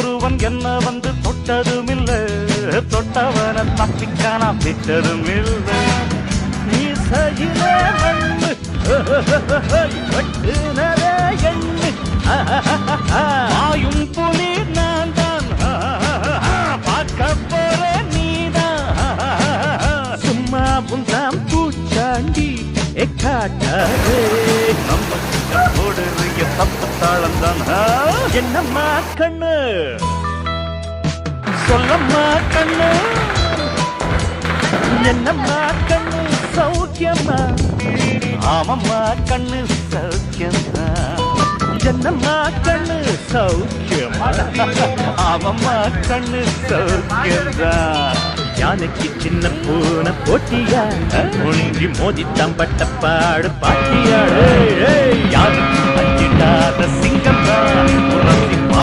ஒருவன் என்ன வந்து தொட்டதும் இல்ல, தொட்டவன தப்பிக்கானா விட்டதும் இல்ல. நீ சகிலே மண்ணு வெட்டுனதே எண்ணு, ஆயும் புலி நான் தான், பார்க்க போற நீதான். சும்மா புந்தாம் பூச்சாண்டி காட்டாதே, நம்ம ஓடுறிய தப்பு தாளந்தான். என்னம்மா கண்ணு சொல்லம்மா கண்ணு, என்னம்மா கண்ணு சௌக்கியம்மா? ஆமம்மா கண்ணு சௌக்கியம்மா. என்னம்மா கண்ணு சௌக்கியமா? ஆமம்மா கண்ணு சௌக்கியம்மா. யானைக்கு சின்ன பூனை போட்டியா, ஒழுங்கி மோதி தம்பட்ட பாடு பாட்டியா? யாருக்கு அஞ்சிடாத